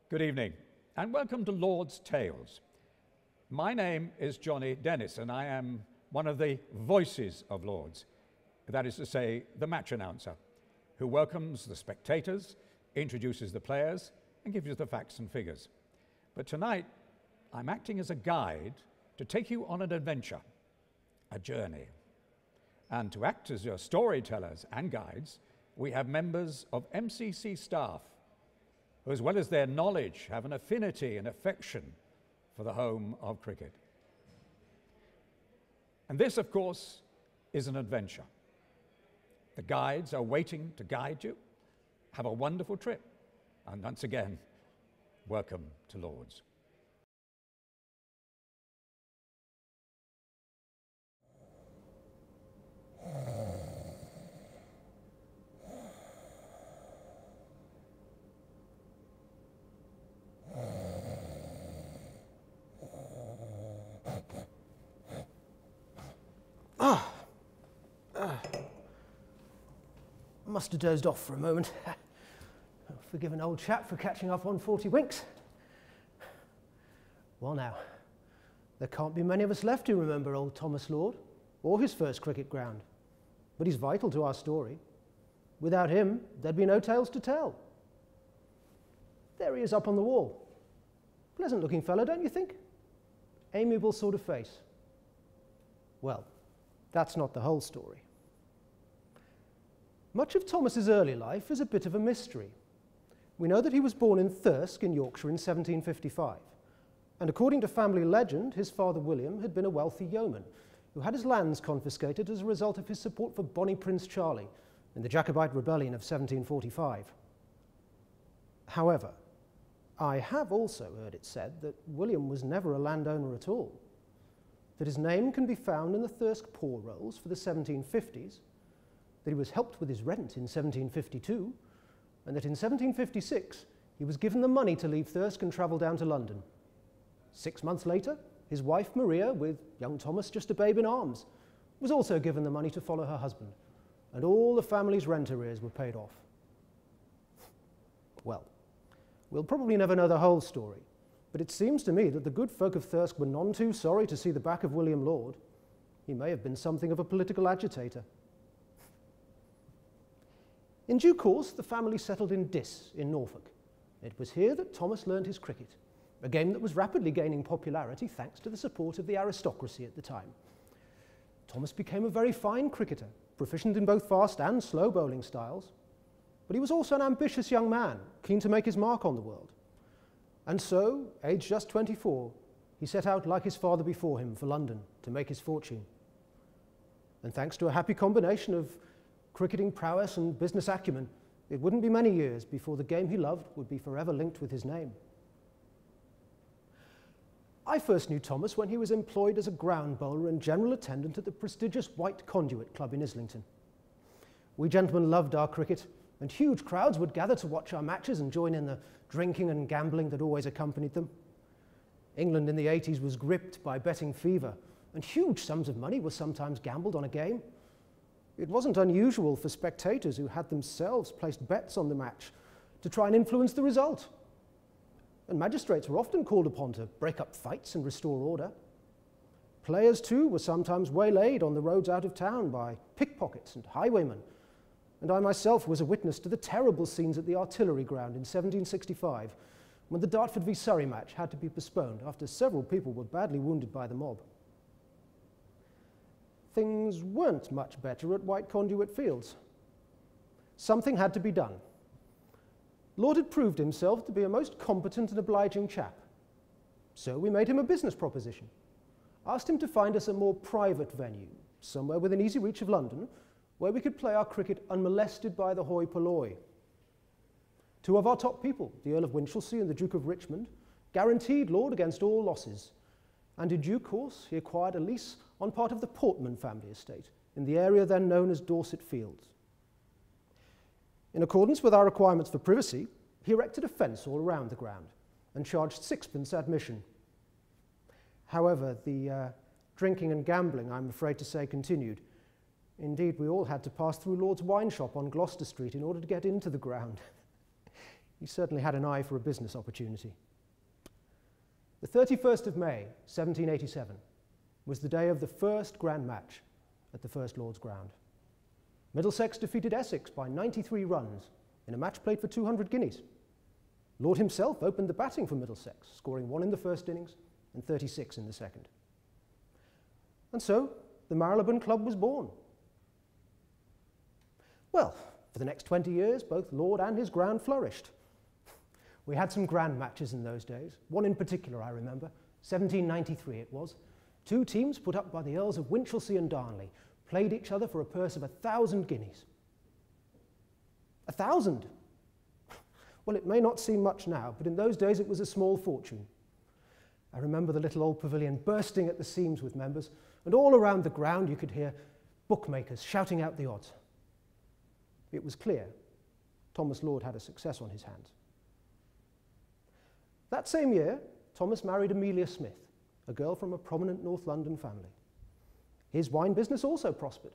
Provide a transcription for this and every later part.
Good evening, and welcome to Lord's Tales. My name is Johnny Dennis, and I am one of the voices of Lord's, that is to say, the match announcer, who welcomes the spectators, introduces the players, and gives you the facts and figures. But tonight, I'm acting as a guide to take you on an adventure, a journey. And to act as your storytellers and guides, we have members of MCC staff, who, as well as their knowledge, have an affinity and affection for the home of cricket. And this, of course, is an adventure. The guides are waiting to guide you. Have a wonderful trip. And once again, welcome to Lord's. Must have dozed off for a moment. Forgive an old chap for catching up on 40 winks. Well now, there can't be many of us left who remember old Thomas Lord, or his first cricket ground. But he's vital to our story. Without him, there'd be no tales to tell. There he is up on the wall. Pleasant looking fellow, don't you think? Amiable sort of face. Well, that's not the whole story. Much of Thomas's early life is a bit of a mystery. We know that he was born in Thirsk in Yorkshire in 1755, and according to family legend, his father William had been a wealthy yeoman who had his lands confiscated as a result of his support for Bonnie Prince Charlie in the Jacobite Rebellion of 1745. However, I have also heard it said that William was never a landowner at all, that his name can be found in the Thirsk poor rolls for the 1750s, that he was helped with his rent in 1752, and that in 1756 he was given the money to leave Thirsk and travel down to London. 6 months later, his wife Maria, with young Thomas just a babe in arms, was also given the money to follow her husband, and all the family's rent arrears were paid off. Well, we'll probably never know the whole story, but it seems to me that the good folk of Thirsk were none too sorry to see the back of William Lord. He may have been something of a political agitator. In due course, the family settled in Diss in Norfolk. It was here that Thomas learned his cricket, a game that was rapidly gaining popularity thanks to the support of the aristocracy at the time. Thomas became a very fine cricketer, proficient in both fast and slow bowling styles, but he was also an ambitious young man, keen to make his mark on the world. And so, aged just 24, he set out like his father before him for London to make his fortune. And thanks to a happy combination of cricketing prowess and business acumen, it wouldn't be many years before the game he loved would be forever linked with his name. I first knew Thomas when he was employed as a ground bowler and general attendant at the prestigious White Conduit Club in Islington. We gentlemen loved our cricket, and huge crowds would gather to watch our matches and join in the drinking and gambling that always accompanied them. England in the 80s was gripped by betting fever, and huge sums of money were sometimes gambled on a game. It wasn't unusual for spectators who had themselves placed bets on the match to try and influence the result. And magistrates were often called upon to break up fights and restore order. Players, too, were sometimes waylaid on the roads out of town by pickpockets and highwaymen. And I myself was a witness to the terrible scenes at the artillery ground in 1765, when the Dartford v Surrey match had to be postponed after several people were badly wounded by the mob. Things weren't much better at White Conduit Fields. Something had to be done. Lord had proved himself to be a most competent and obliging chap. So we made him a business proposition, asked him to find us a more private venue, somewhere within easy reach of London, where we could play our cricket unmolested by the hoi polloi. Two of our top people, the Earl of Winchelsea and the Duke of Richmond, guaranteed Lord against all losses, and in due course he acquired a lease on part of the Portman family estate in the area then known as Dorset Fields. In accordance with our requirements for privacy, he erected a fence all around the ground and charged 6pence admission. However, the drinking and gambling, I'm afraid to say, continued. Indeed, we all had to pass through Lord's wine shop on Gloucester Street in order to get into the ground. He certainly had an eye for a business opportunity. The 31st of May, 1787, was the day of the first grand match at the First Lord's ground. Middlesex defeated Essex by 93 runs in a match played for 200 guineas. Lord himself opened the batting for Middlesex, scoring 1 in the first innings and 36 in the second. And so, the Marylebone Club was born. Well, for the next 20 years, both Lord and his ground flourished. We had some grand matches in those days. One in particular I remember, 1793 it was. 2 teams put up by the Earls of Winchelsea and Darnley played each other for a purse of 1,000 guineas. 1,000! Well, it may not seem much now, but in those days it was a small fortune. I remember the little old pavilion bursting at the seams with members, and all around the ground you could hear bookmakers shouting out the odds. It was clear Thomas Lord had a success on his hands. That same year, Thomas married Amelia Smith, a girl from a prominent North London family. His wine business also prospered,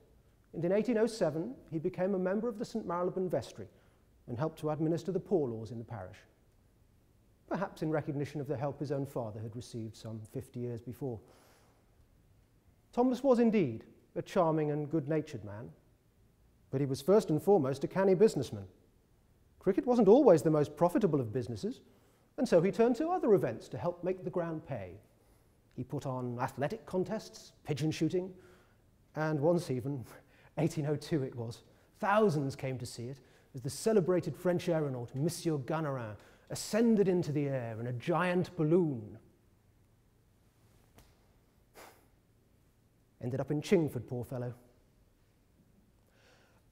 and in 1807 he became a member of the St Marylebone Vestry and helped to administer the poor laws in the parish, perhaps in recognition of the help his own father had received some 50 years before. Thomas was indeed a charming and good-natured man, but he was first and foremost a canny businessman. Cricket wasn't always the most profitable of businesses, and so he turned to other events to help make the ground pay. He put on athletic contests, pigeon shooting, and once even, 1802 it was, thousands came to see it as the celebrated French aeronaut Monsieur Ganarin ascended into the air in a giant balloon. Ended up in Chingford, poor fellow.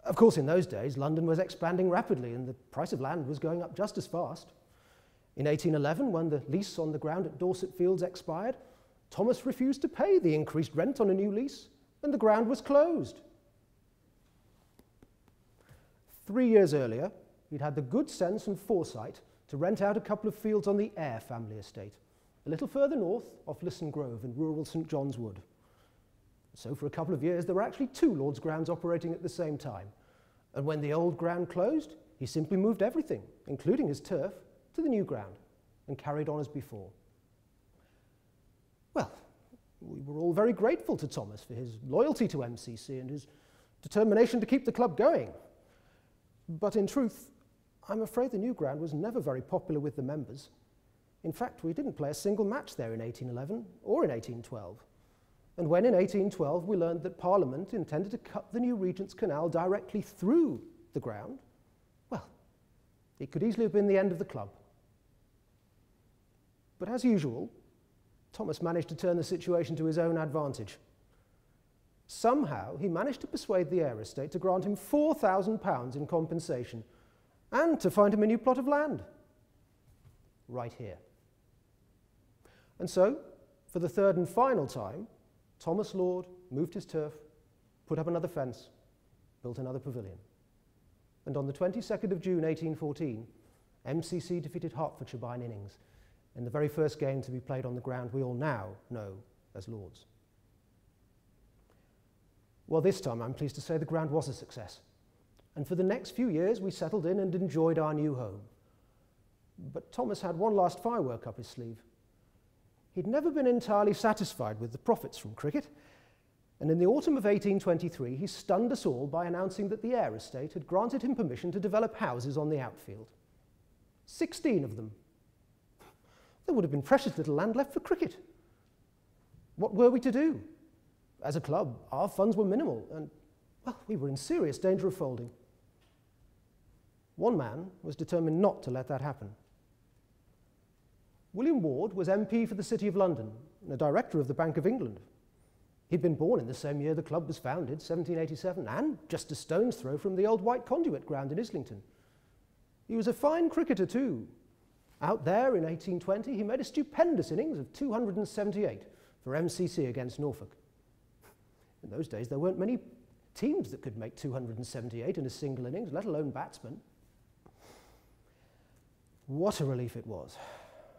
Of course, in those days, London was expanding rapidly and the price of land was going up just as fast. In 1811, when the lease on the ground at Dorset Fields expired, Thomas refused to pay the increased rent on a new lease, and the ground was closed. 3 years earlier, he'd had the good sense and foresight to rent out a couple of fields on the Eyre family estate, a little further north off Lisson Grove in rural St John's Wood. So for a couple of years, there were actually 2 Lord's grounds operating at the same time, and when the old ground closed, he simply moved everything, including his turf, to the new ground and carried on as before. Well, we were all very grateful to Thomas for his loyalty to MCC and his determination to keep the club going. But in truth, I'm afraid the new ground was never very popular with the members. In fact, we didn't play a single match there in 1811 or in 1812. And when in 1812 we learned that Parliament intended to cut the new Regent's Canal directly through the ground, well, it could easily have been the end of the club. But as usual, Thomas managed to turn the situation to his own advantage. Somehow, he managed to persuade the Eyre estate to grant him £4,000 in compensation and to find him a new plot of land. Right here. And so, for the third and final time, Thomas Lord moved his turf, put up another fence, built another pavilion. And on the 22nd of June 1814, MCC defeated Hertfordshire by an innings in the very first game to be played on the ground we all now know as Lord's. Well, this time I'm pleased to say the ground was a success. And for the next few years we settled in and enjoyed our new home. But Thomas had one last firework up his sleeve. He'd never been entirely satisfied with the profits from cricket, and in the autumn of 1823 he stunned us all by announcing that the Eyre estate had granted him permission to develop houses on the outfield. 16 of them. There would have been precious little land left for cricket. What were we to do? As a club, our funds were minimal, and, well, we were in serious danger of folding. One man was determined not to let that happen. William Ward was MP for the City of London and a director of the Bank of England. He'd been born in the same year the club was founded, 1787, and just a stone's throw from the old White Conduit ground in Islington. He was a fine cricketer too. Out there in 1820, he made a stupendous innings of 278 for MCC against Norfolk. In those days, there weren't many teams that could make 278 in a single innings, let alone batsmen. What a relief it was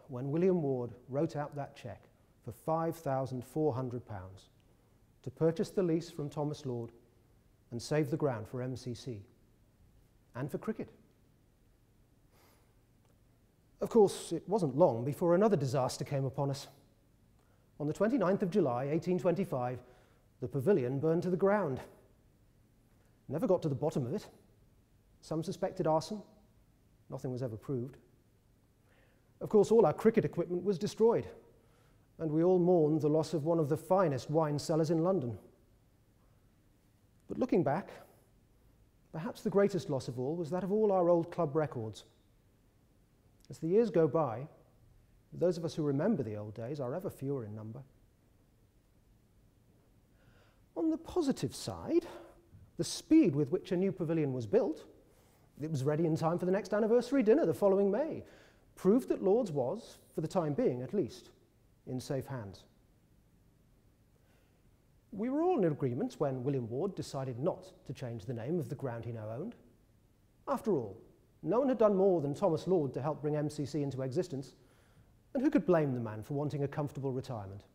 when William Ward wrote out that cheque for £5,400 to purchase the lease from Thomas Lord and save the ground for MCC and for cricket. Of course, it wasn't long before another disaster came upon us. On the 29th of July, 1825, the pavilion burned to the ground. Never got to the bottom of it. Some suspected arson. Nothing was ever proved. Of course, all our cricket equipment was destroyed, and we all mourned the loss of one of the finest wine cellars in London. But looking back, perhaps the greatest loss of all was that of all our old club records. As the years go by, those of us who remember the old days are ever fewer in number. On the positive side, the speed with which a new pavilion was built, it was ready in time for the next anniversary dinner the following May, proved that Lord's was, for the time being at least, in safe hands. We were all in agreement when William Ward decided not to change the name of the ground he now owned. After all, no one had done more than Thomas Lord to help bring MCC into existence, and who could blame the man for wanting a comfortable retirement?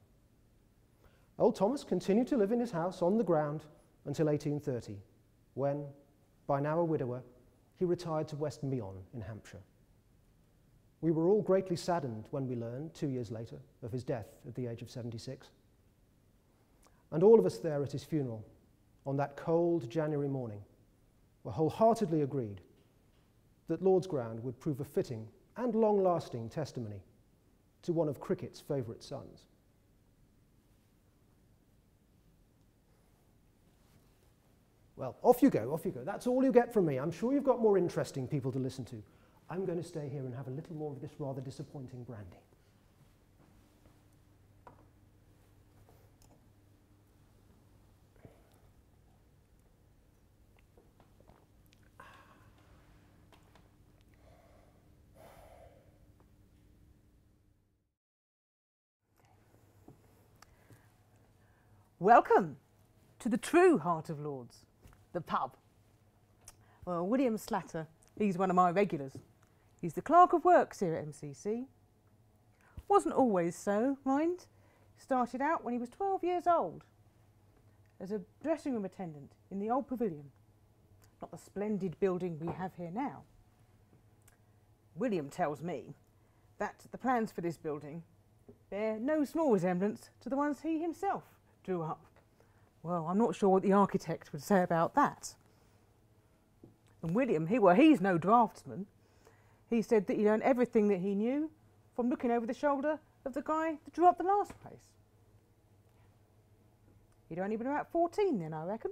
Old Thomas continued to live in his house on the ground until 1830, when, by now a widower, he retired to West Meon in Hampshire. We were all greatly saddened when we learned, 2 years later, of his death at the age of 76. And all of us there at his funeral, on that cold January morning, were wholeheartedly agreed that Lord's ground would prove a fitting and long-lasting testimony to one of cricket's favourite sons. Well, off you go, off you go. That's all you get from me. I'm sure you've got more interesting people to listen to. I'm going to stay here and have a little more of this rather disappointing brandy. Welcome to the true heart of Lord's, the pub. Well, William Slatter, he's one of my regulars. He's the clerk of works here at MCC. Wasn't always so, mind. Started out when he was 12 years old as a dressing room attendant in the old pavilion, not the splendid building we have here now. William tells me that the plans for this building bear no small resemblance to the ones he himself drew up. Well, I'm not sure what the architect would say about that. And William, he's no draftsman. He said that he learned everything that he knew from looking over the shoulder of the guy that drew up the last place. He'd only been about 14 then, I reckon.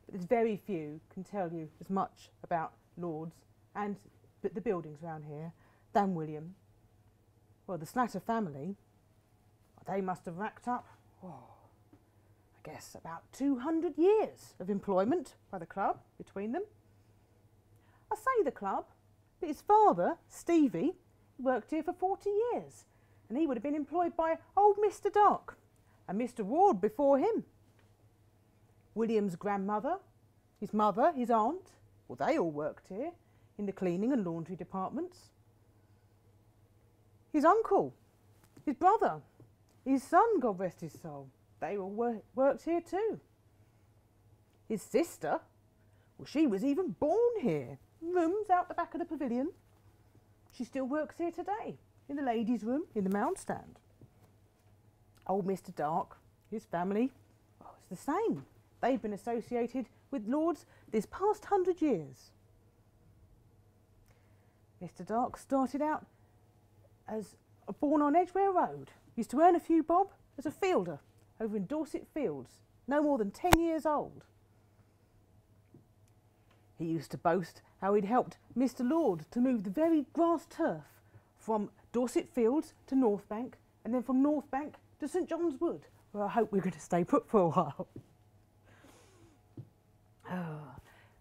But there's very few can tell you as much about Lord's and the buildings around here than William. Well, the Slatter family, they must have racked up, I guess, about 200 years of employment by the club between them. I say the club, but his father, Stevie, worked here for 40 years, and he would have been employed by old Mr. Dark and Mr. Ward before him. William's grandmother, his mother, his aunt, well, they all worked here in the cleaning and laundry departments. His uncle, his brother, his son, God rest his soul, they all worked here too. His sister, well, she was even born here. Rooms out the back of the pavilion. She still works here today, in the ladies' room, in the mount stand. Old Mr. Dark, his family, it's the same. They've been associated with Lord's this past 100 years. Mr. Dark started out as born on Edgware Road. Used to earn a few bob as a fielder over in Dorset Fields, no more than 10 years old. He used to boast how he'd helped Mr. Lord to move the very grass turf from Dorset Fields to North Bank, and then from North Bank to St John's Wood, where I hope we're going to stay put for a while.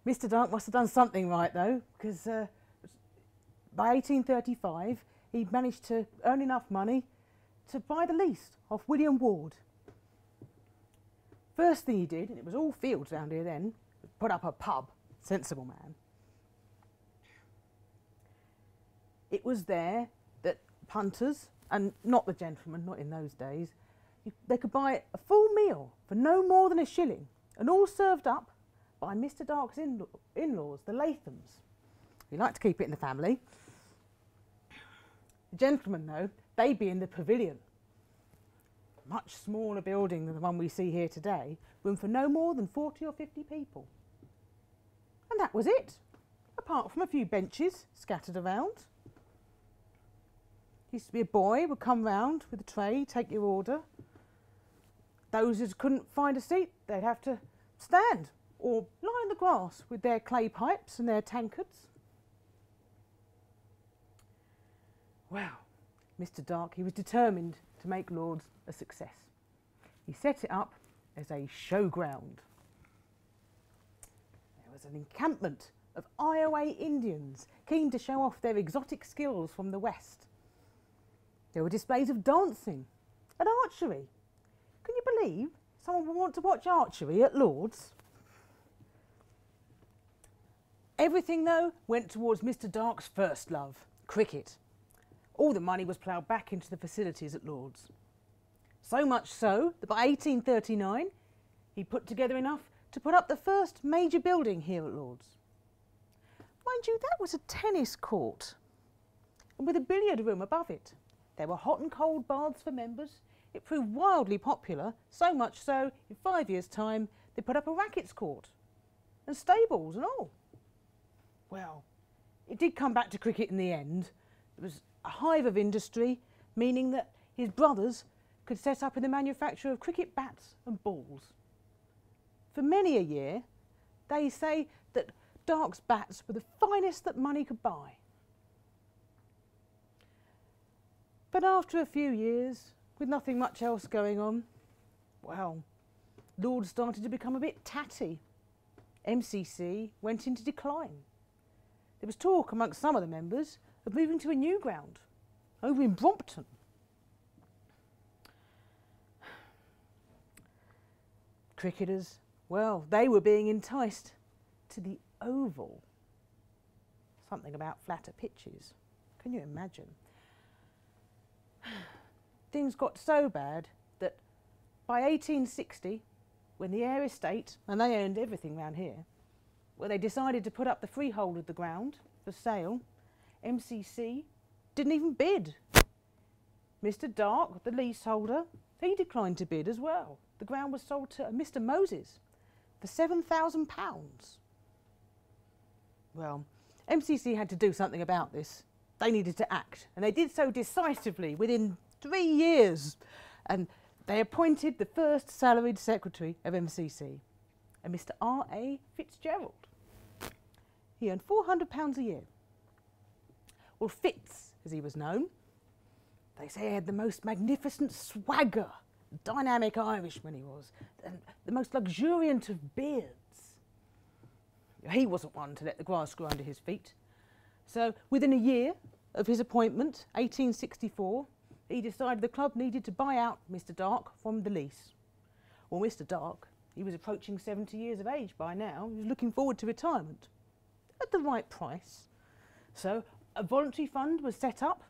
Mr. Dark must have done something right though, because by 1835 he'd managed to earn enough money to buy the lease off William Ward. First thing he did, and it was all fields round here then, was put up a pub. Sensible man. It was there that punters, and not the gentlemen, not in those days, they could buy a full meal for no more than £1, and all served up by Mr. Dark's in-laws, the Lathams. We like to keep it in the family. The gentlemen, though, they'd be in the pavilion. Much smaller building than the one we see here today, room for no more than 40 or 50 people. And that was it, apart from a few benches scattered around. Used to be a boy would come round with a tray, take your order. Those who couldn't find a seat, they'd have to stand or lie in the grass with their clay pipes and their tankards. Well, Mr. Dark, he was determined to make Lord's a success. He set it up as a showground. There was an encampment of Iowa Indians keen to show off their exotic skills from the West. There were displays of dancing and archery. Can you believe someone would want to watch archery at Lord's? Everything, though, went towards Mr. Dark's first love, cricket. All the money was ploughed back into the facilities at Lord's. So much so that by 1839 he put together enough to put up the first major building here at Lord's. Mind you, that was a tennis court, and with a billiard room above it. There were hot and cold baths for members. It proved wildly popular, so much so, in 5 years' time, they put up a rackets court and stables and all. Well, it did come back to cricket in the end. It was a hive of industry, meaning that his brothers could set up in the manufacture of cricket bats and balls. For many a year, they say that Dark's bats were the finest that money could buy. But after a few years, with nothing much else going on, well, Lord started to become a bit tatty. MCC went into decline. There was talk amongst some of the members of moving to a new ground, over in Brompton. Cricketers, well, they were being enticed to the Oval. Something about flatter pitches. Can you imagine? Things got so bad that by 1860, when the Air Estate, and they owned everything round here, well, they decided to put up the freehold of the ground for sale, MCC didn't even bid. Mr. Dark, the leaseholder, he declined to bid as well. The ground was sold to Mr. Moses for £7,000. Well, MCC had to do something about this. They needed to act, and they did so decisively within 3 years. And they appointed the first salaried secretary of MCC, a Mr. R.A. Fitzgerald. He earned £400 a year. Well, Fitz, as he was known, they say he had the most magnificent swagger, dynamic Irishman he was, and the most luxuriant of beards. He wasn't one to let the grass grow under his feet. So within a year of his appointment, 1864, he decided the club needed to buy out Mr. Dark from the lease. Well, Mr. Dark, he was approaching 70 years of age by now. He was looking forward to retirement at the right price. So a voluntary fund was set up,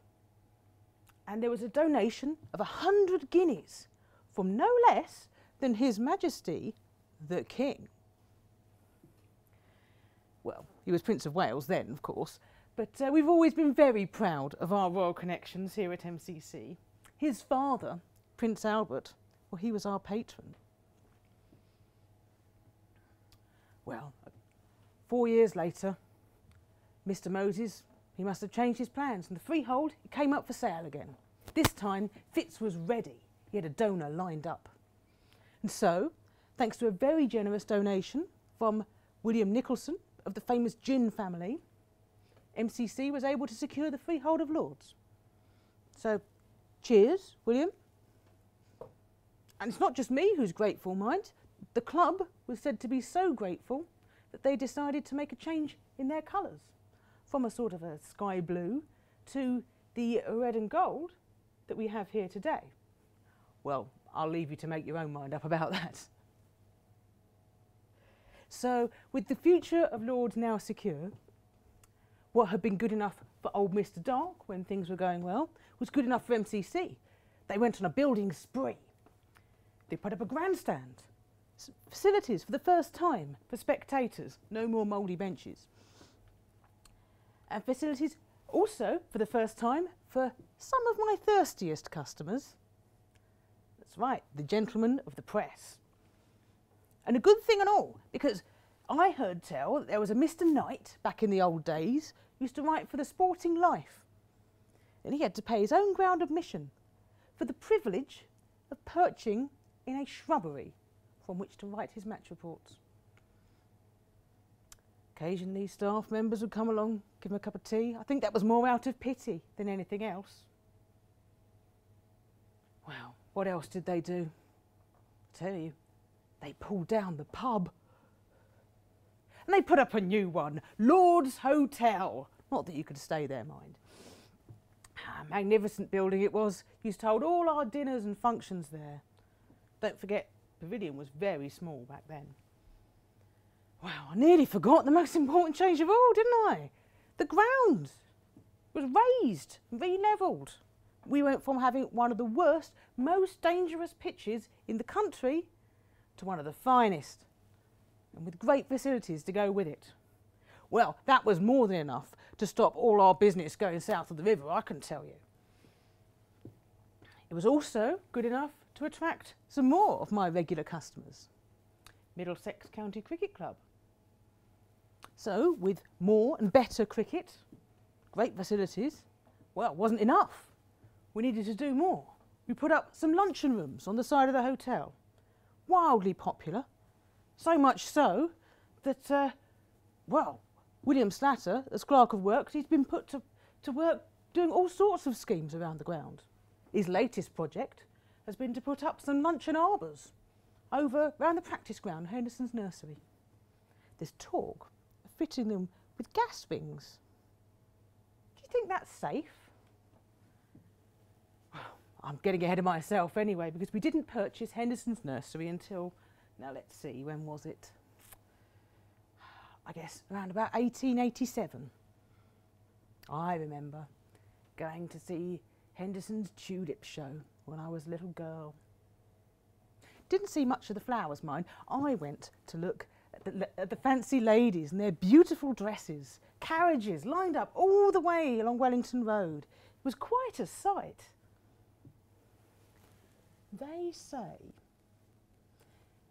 and there was a donation of 100 guineas from no less than His Majesty the King. Well, he was Prince of Wales then, of course, but we've always been very proud of our royal connections here at MCC. His father, Prince Albert, well, he was our patron. Well, 4 years later, Mr. Moses, he must have changed his plans, and the freehold, it came up for sale again. This time, Fitz was ready. He had a donor lined up. And so, thanks to a very generous donation from William Nicholson of the famous gin family, MCC was able to secure the freehold of Lord's. So, cheers, William. And it's not just me who's grateful, mind. The club was said to be so grateful that they decided to make a change in their colours, from a sort of a sky blue to the red and gold that we have here today. Well, I'll leave you to make your own mind up about that. So, with the future of Lord's now secure, what had been good enough for old Mr. Dark when things were going well was good enough for MCC. They went on a building spree. They put up a grandstand, facilities for the first time for spectators, no more mouldy benches, and facilities Also, for the first time, for some of my thirstiest customers. That's right, the gentlemen of the press. And a good thing and all, because I heard tell that there was a Mr. Knight back in the old days who used to write for the Sporting Life. And he had to pay his own ground admission for the privilege of perching in a shrubbery from which to write his match reports. Occasionally staff members would come along, give him a cup of tea. I think that was more out of pity than anything else. Well, what else did they do? I tell you, they pulled down the pub. And they put up a new one, Lord's Hotel. Not that you could stay there, mind. A magnificent building it was. Used to hold all our dinners and functions there. Don't forget, Pavilion was very small back then. Wow, I nearly forgot the most important change of all, didn't I? The ground was raised, re-levelled. We went from having one of the worst, most dangerous pitches in the country to one of the finest, and with great facilities to go with it. Well, that was more than enough to stop all our business going south of the river, I can tell you. It was also good enough to attract some more of my regular customers. Middlesex County Cricket Club. So, with more and better cricket, great facilities, well, it wasn't enough. We needed to do more. We put up some luncheon rooms on the side of the hotel. Wildly popular. So much so that, well, William Slatter, as Clerk of Works, he's been put to work doing all sorts of schemes around the ground. His latest project has been to put up some luncheon arbours over round the practice ground, Henderson's nursery. There's talk of fitting them with gas wings. Do you think that's safe? Well, I'm getting ahead of myself anyway, because we didn't purchase Henderson's nursery until, now let's see, when was it? I guess around about 1887. I remember going to see Henderson's tulip show when I was a little girl. Didn't see much of the flowers, mind. I went to look at the fancy ladies and their beautiful dresses, carriages lined up all the way along Wellington Road. It was quite a sight. They say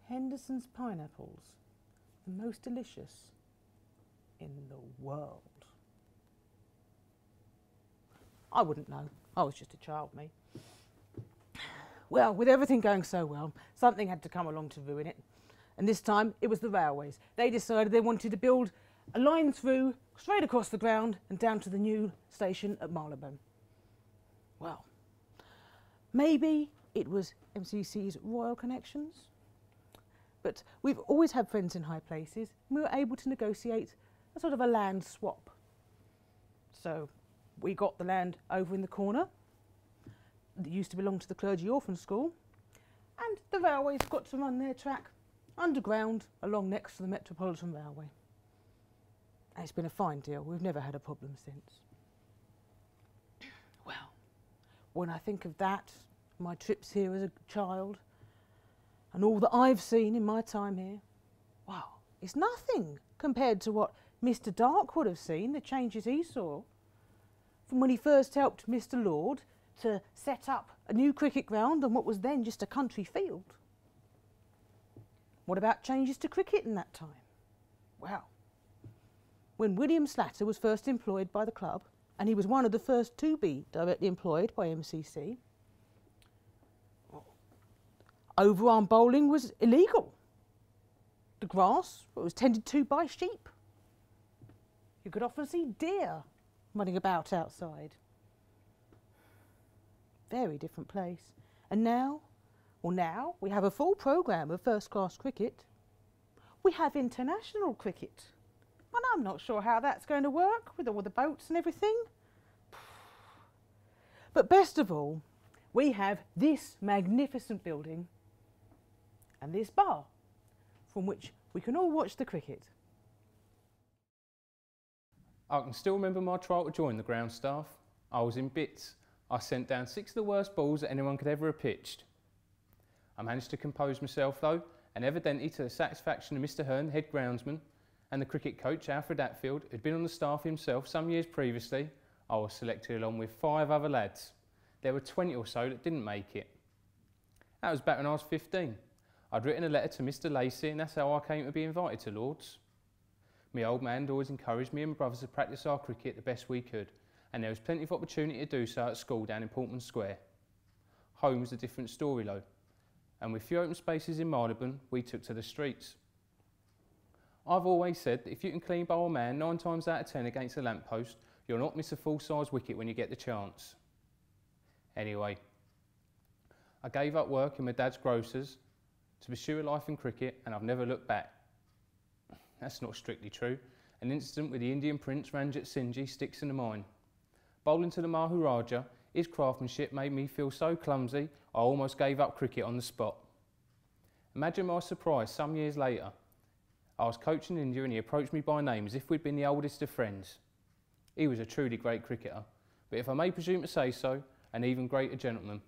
Henderson's pineapples, the most delicious in the world. I wouldn't know. I was just a child, me. Well, with everything going so well, something had to come along to ruin it. And this time, it was the railways. They decided they wanted to build a line through, straight across the ground, and down to the new station at Marylebone. Well, maybe it was MCC's royal connections. But we've always had friends in high places, and we were able to negotiate a sort of a land swap. So we got the land over in the corner that used to belong to the Clergy Orphan School, and the railways got to run their track underground along next to the Metropolitan Railway. And it's been a fine deal. We've never had a problem since. Well, when I think of that, my trips here as a child, and all that I've seen in my time here, wow, it's nothing compared to what Mr. Dark would have seen, the changes he saw, from when he first helped Mr. Lord to set up a new cricket ground on what was then just a country field. What about changes to cricket in that time? Well, when William Slatter was first employed by the club, and he was one of the first to be directly employed by MCC, overarm bowling was illegal. The grass was tended to by sheep. You could often see deer running about outside. Very different place. And now, well now, we have a full programme of first-class cricket. We have international cricket. And I'm not sure how that's going to work with all the boats and everything. But best of all, we have this magnificent building and this bar from which we can all watch the cricket. I can still remember my trial to join the ground staff. I was in bits. I sent down 6 of the worst balls that anyone could ever have pitched. I managed to compose myself though, and evidently to the satisfaction of Mr. Hearn, head groundsman, and the cricket coach Alfred Atfield, who'd been on the staff himself some years previously, I was selected along with 5 other lads. There were 20 or so that didn't make it. That was back when I was 15. I'd written a letter to Mr Lacey and that's how I came to be invited to Lords. My old man had always encouraged me and my brothers to practice our cricket the best we could, and there was plenty of opportunity to do so at school down in Portman Square. Home was a different story though, and with few open spaces in Marylebone, we took to the streets. I've always said that if you can clean bowl a man 9 times out of 10 against a lamppost, you'll not miss a full-size wicket when you get the chance. Anyway, I gave up work in my dad's grocer's to pursue a life in cricket, and I've never looked back. That's not strictly true. An incident with the Indian Prince Ranjit Singhji sticks in the mind. Bowling to the Maharaja, his craftsmanship made me feel so clumsy I almost gave up cricket on the spot. Imagine my surprise some years later. I was coaching India and he approached me by name as if we'd been the oldest of friends. He was a truly great cricketer, but if I may presume to say so, an even greater gentleman.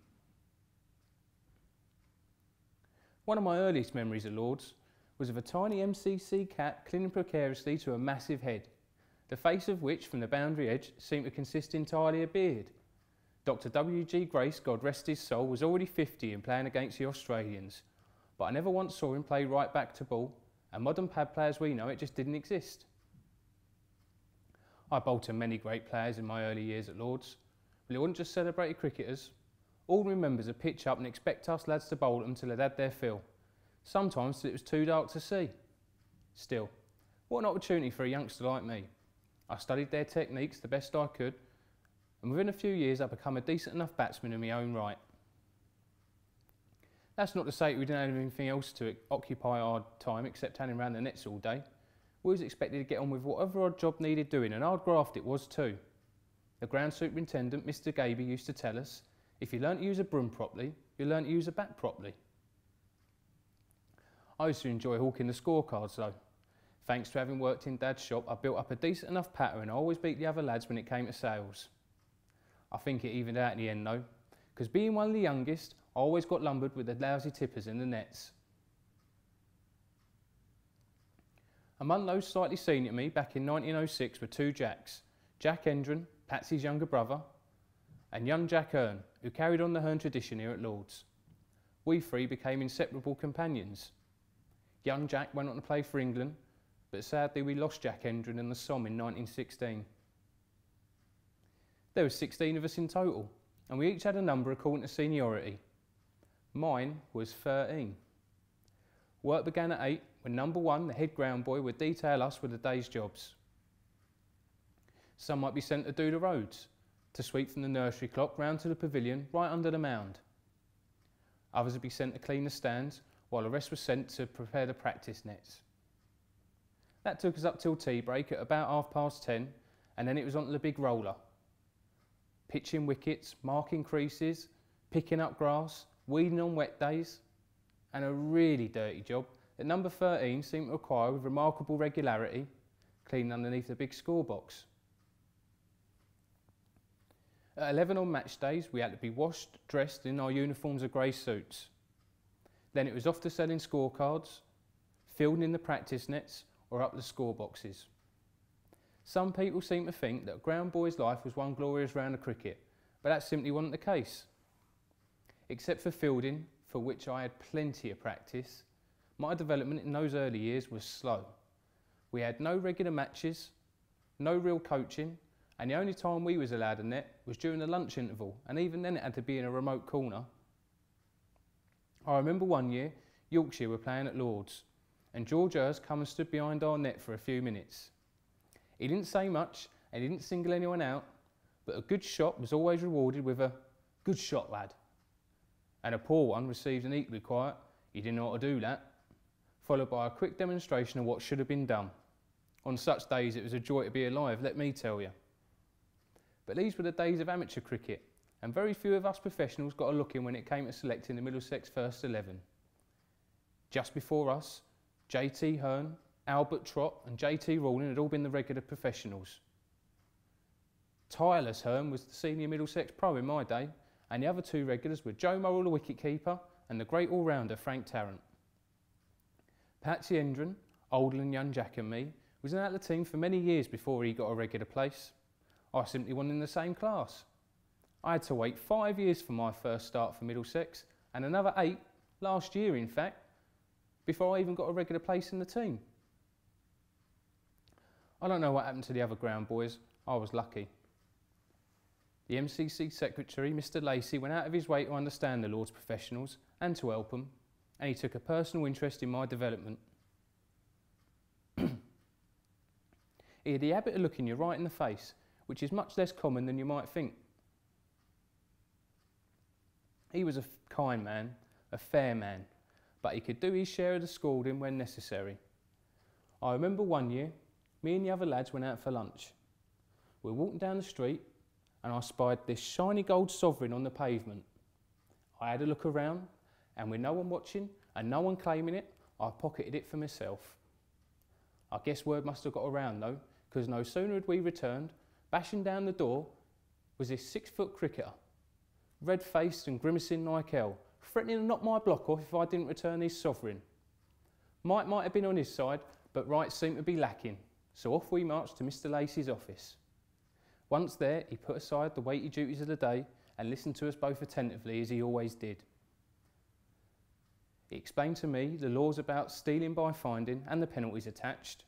One of my earliest memories of Lords was of a tiny MCC cat clinging precariously to a massive head, the face of which from the boundary edge seemed to consist entirely of beard. Dr W.G. Grace, God rest his soul, was already 50 and playing against the Australians, but I never once saw him play right back to ball, and modern pad players we know it just didn't exist. I bowled to many great players in my early years at Lords, but it wasn't just celebrated cricketers. Ordinary members would pitch up and expect us lads to bowl them till they'd had their fill, sometimes till it was too dark to see. Still, what an opportunity for a youngster like me. I studied their techniques the best I could, and within a few years I'd become a decent enough batsman in my own right. That's not to say we didn't have anything else to occupy our time except hanging around the nets all day. We was expected to get on with whatever our job needed doing, and hard graft it was too. The ground superintendent, Mr Gaby, used to tell us, if you learn to use a broom properly, you learn to use a bat properly. I used to enjoy hawking the scorecards though. Thanks to having worked in Dad's shop, I built up a decent enough patter and I always beat the other lads when it came to sales. I think it evened out in the end though, because being one of the youngest, I always got lumbered with the lousy tippers in the nets. Among those slightly senior to me back in 1906 were 2 Jacks, Jack Endren, Patsy's younger brother, and young Jack Hearn, who carried on the Hearn tradition here at Lords. We 3 became inseparable companions. Young Jack went on to play for England, but sadly we lost Jack Endren in the Somme in 1916. There were 16 of us in total, and we each had a number according to seniority. Mine was 13. Work began at 8 when number 1, the head ground boy, would detail us with the day's jobs. Some might be sent to do the roads, to sweep from the nursery clock round to the pavilion right under the mound. Others would be sent to clean the stands, while the rest were sent to prepare the practice nets. That took us up till tea break at about 10:30, and then it was on to the big roller. Pitching wickets, marking creases, picking up grass, weeding on wet days, and a really dirty job that number 13 seemed to require with remarkable regularity, cleaning underneath the big score box. At 11 on match days, we had to be washed, dressed in our uniforms of grey suits. Then it was off to selling scorecards, fielding in the practice nets, or up the score boxes. Some people seem to think that a ground boy's life was one glorious round of cricket, but that simply wasn't the case. Except for fielding, for which I had plenty of practice, my development in those early years was slow. We had no regular matches, no real coaching, and the only time we was allowed a net was during the lunch interval, and even then it had to be in a remote corner. I remember one year, Yorkshire were playing at Lords, and George Hurst come and stood behind our net for a few minutes. He didn't say much, and he didn't single anyone out, but a good shot was always rewarded with a "good shot, lad," and a poor one received an equally quiet "you didn't know how to do that," followed by a quick demonstration of what should have been done. On such days it was a joy to be alive, let me tell you. But these were the days of amateur cricket, and very few of us professionals got a look in when it came to selecting the Middlesex first 11. Just before us, JT Hearn, Albert Trott and JT Rawlin had all been the regular professionals. Tireless Hearn was the senior Middlesex pro in my day, and the other 2 regulars were Joe Morrell, the wicket-keeper, and the great all-rounder Frank Tarrant. Patsy Endren, older than young Jack and me, was out of the team for many years before he got a regular place. I simply wasn't in the same class. I had to wait 5 years for my first start for Middlesex, and another 8, last year in fact, before I even got a regular place in the team. I don't know what happened to the other ground boys. I was lucky. The MCC secretary, Mr. Lacey, went out of his way to understand the Lord's professionals and to help them, and he took a personal interest in my development. He had the habit of looking you right in the face, which is much less common than you might think. He was a kind man, a fair man, but he could do his share of the scolding when necessary. I remember one year, me and the other lads went out for lunch. We were walking down the street and I spied this shiny gold sovereign on the pavement. I had a look around, and with no one watching and no one claiming it, I pocketed it for myself. I guess word must have got around though, because no sooner had we returned, bashing down the door was this 6-foot cricketer, red-faced and grimacing like hell, threatening to knock my block off if I didn't return his sovereign. Might have been on his side, but right seemed to be lacking, so off we marched to Mr. Lacey's office. Once there, he put aside the weighty duties of the day and listened to us both attentively, as he always did. He explained to me the laws about stealing by finding and the penalties attached,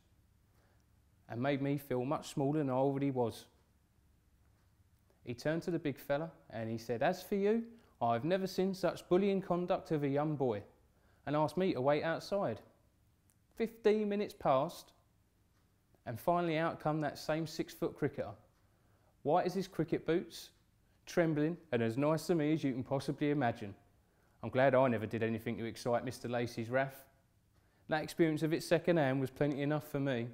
and made me feel much smaller than I already was. He turned to the big fella and he said, "As for you, I've never seen such bullying conduct of a young boy," and asked me to wait outside. 15 minutes passed, and finally out come that same 6-foot cricketer, white as his cricket boots, trembling and as nice to me as you can possibly imagine. I'm glad I never did anything to excite Mr. Lacey's wrath. That experience of it second hand was plenty enough for me.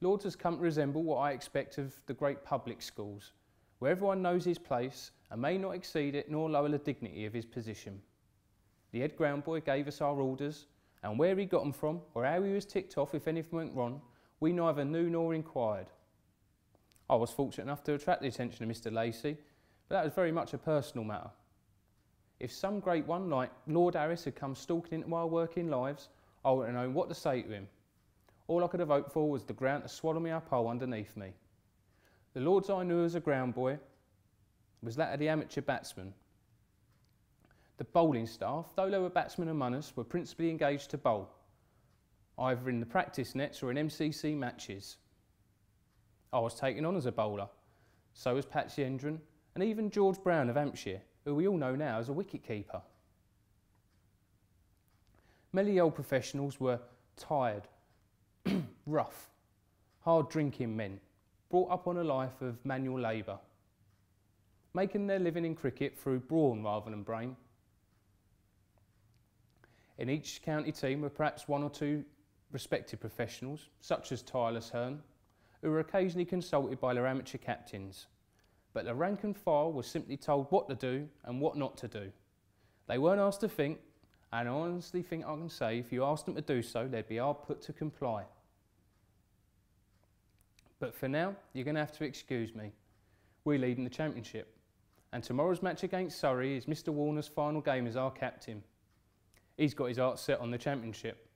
Lord's has come to resemble what I expect of the great public schools, where everyone knows his place and may not exceed it nor lower the dignity of his position. The head ground boy gave us our orders, and where he got them from or how he was ticked off if anything went wrong, we neither knew nor inquired. I was fortunate enough to attract the attention of Mr. Lacey, but that was very much a personal matter. If some great one like Lord Harris had come stalking into our working lives, I wouldn't have known what to say to him. All I could have hoped for was the ground to swallow me up whole underneath me. The Lords I knew as a ground boy was that of the amateur batsman. The bowling staff, though they were batsmen among us, were principally engaged to bowl, either in the practice nets or in MCC matches. I was taken on as a bowler, so was Patsy Endron and even George Brown of Hampshire, who we all know now as a wicket-keeper. Many old professionals were tired, rough, hard-drinking men, brought up on a life of manual labour, making their living in cricket through brawn rather than brain. In each county team were perhaps 1 or 2 respected professionals, such as Tireless Hearn, who were occasionally consulted by their amateur captains, but the rank and file was simply told what to do and what not to do. They weren't asked to think, and I honestly think I can say if you asked them to do so, they'd be hard put to comply. But for now, you're going to have to excuse me. We're leading the championship, and tomorrow's match against Surrey is Mr. Warner's final game as our captain. He's got his heart set on the championship,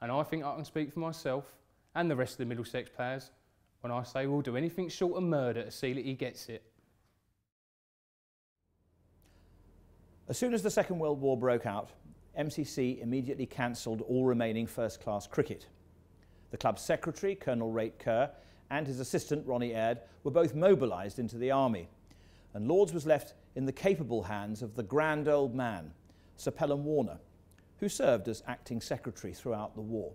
and I think I can speak for myself and the rest of the Middlesex players when I say we'll do anything short of murder to see that he gets it. As soon as the Second World War broke out, MCC immediately cancelled all remaining first-class cricket. The club's secretary, Colonel Rate Kerr, and his assistant, Ronnie Aird, were both mobilised into the army, and Lords was left in the capable hands of the grand old man, Sir Pelham Warner, who served as acting secretary throughout the war.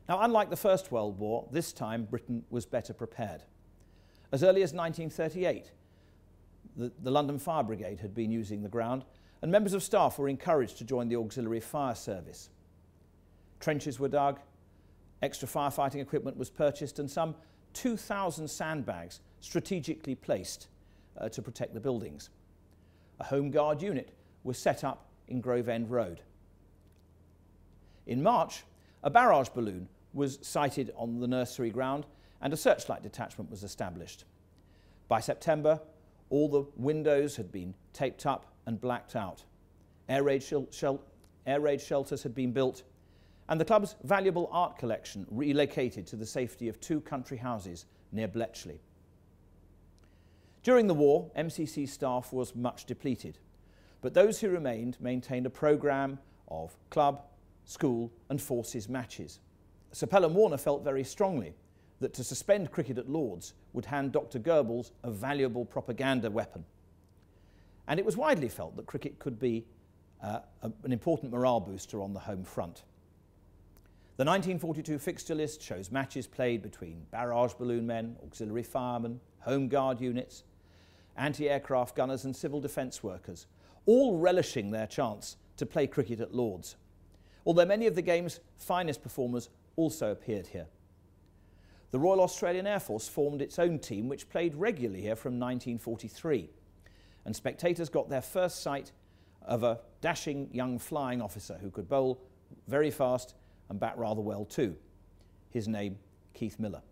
Now, unlike the First World War, this time Britain was better prepared. As early as 1938, the London Fire Brigade had been using the ground, and members of staff were encouraged to join the auxiliary fire service. Trenches were dug, extra firefighting equipment was purchased, and some 2,000 sandbags strategically placed to protect the buildings. A Home Guard unit was set up in Grove End Road. In March, a barrage balloon was sighted on the nursery ground and a searchlight detachment was established. By September, all the windows had been taped up and blacked out. Air raid shelters had been built, and the club's valuable art collection relocated to the safety of 2 country houses near Bletchley. During the war, MCC staff was much depleted, but those who remained maintained a programme of club, school and forces matches. Sir Pelham Warner felt very strongly that to suspend cricket at Lord's would hand Dr. Goebbels a valuable propaganda weapon. And it was widely felt that cricket could be an important morale booster on the home front. The 1942 fixture list shows matches played between barrage balloon men, auxiliary firemen, home guard units, anti-aircraft gunners and civil defence workers, all relishing their chance to play cricket at Lord's, although many of the game's finest performers also appeared here. The Royal Australian Air Force formed its own team which played regularly here from 1943, and spectators got their first sight of a dashing young flying officer who could bowl very fast and bat rather well too. His name, Keith Miller.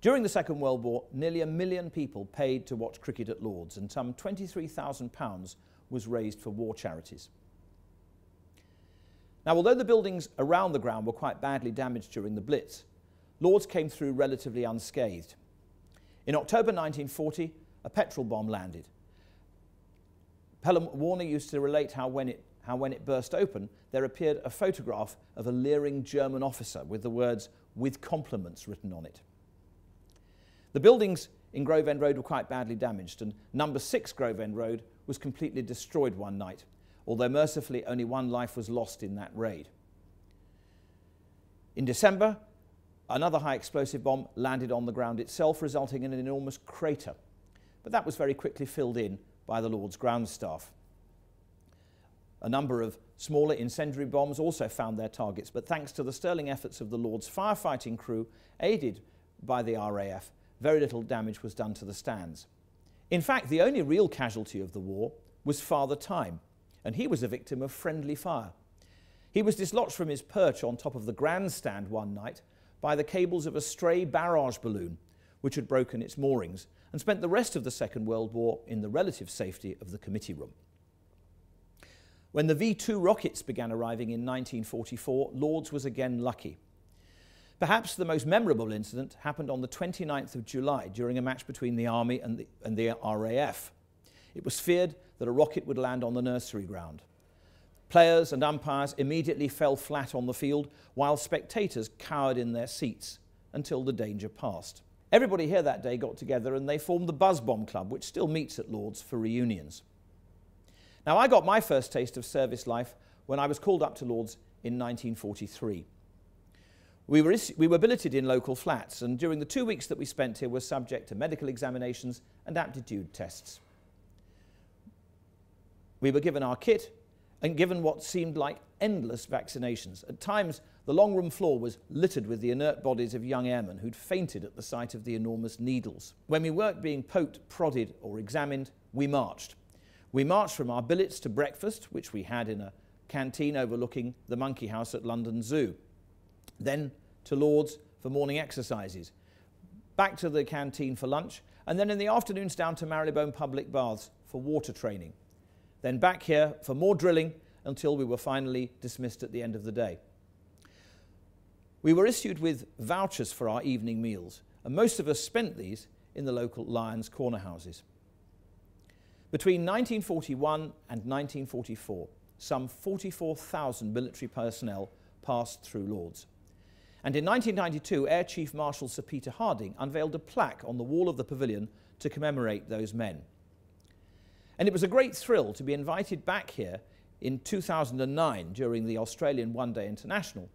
During the Second World War, nearly 1 million people paid to watch cricket at Lord's, and some £23,000 was raised for war charities. Now, although the buildings around the ground were quite badly damaged during the Blitz, Lord's came through relatively unscathed. In October 1940, a petrol bomb landed. Pelham Warner used to relate how when it burst open, there appeared a photograph of a leering German officer with the words, "with compliments" written on it. The buildings in Grove End Road were quite badly damaged, and number 6 Grove End Road was completely destroyed one night, although mercifully only 1 life was lost in that raid. In December, another high explosive bomb landed on the ground itself, resulting in an enormous crater, but that was very quickly filled in by the Lord's ground staff. A number of smaller incendiary bombs also found their targets, but thanks to the sterling efforts of the Lord's firefighting crew, aided by the RAF, very little damage was done to the stands. In fact, the only real casualty of the war was Father Time, and he was a victim of friendly fire. He was dislodged from his perch on top of the grandstand one night by the cables of a stray barrage balloon, which had broken its moorings, and spent the rest of the Second World War in the relative safety of the committee room. When the V-2 rockets began arriving in 1944, Lord's was again lucky. Perhaps the most memorable incident happened on the 29th of July during a match between the Army and the RAF. It was feared that a rocket would land on the nursery ground. Players and umpires immediately fell flat on the field, while spectators cowered in their seats until the danger passed. Everybody here that day got together and they formed the Buzz Bomb Club, which still meets at Lord's for reunions. Now, I got my first taste of service life when I was called up to Lord's in 1943. We were billeted in local flats, and during the 2 weeks that we spent here were subject to medical examinations and aptitude tests. We were given our kit and given what seemed like endless vaccinations. At times, the long room floor was littered with the inert bodies of young airmen who'd fainted at the sight of the enormous needles. When we weren't being poked, prodded or examined, we marched. We marched from our billets to breakfast, which we had in a canteen overlooking the monkey house at London Zoo. Then to Lord's for morning exercises, back to the canteen for lunch, and then in the afternoons down to Marylebone Public Baths for water training. Then back here for more drilling until we were finally dismissed at the end of the day. We were issued with vouchers for our evening meals, and most of us spent these in the local Lions Corner houses. Between 1941 and 1944, some 44,000 military personnel passed through Lord's. And in 1992, Air Chief Marshal Sir Peter Harding unveiled a plaque on the wall of the pavilion to commemorate those men. And it was a great thrill to be invited back here in 2009 during the Australian One-Day International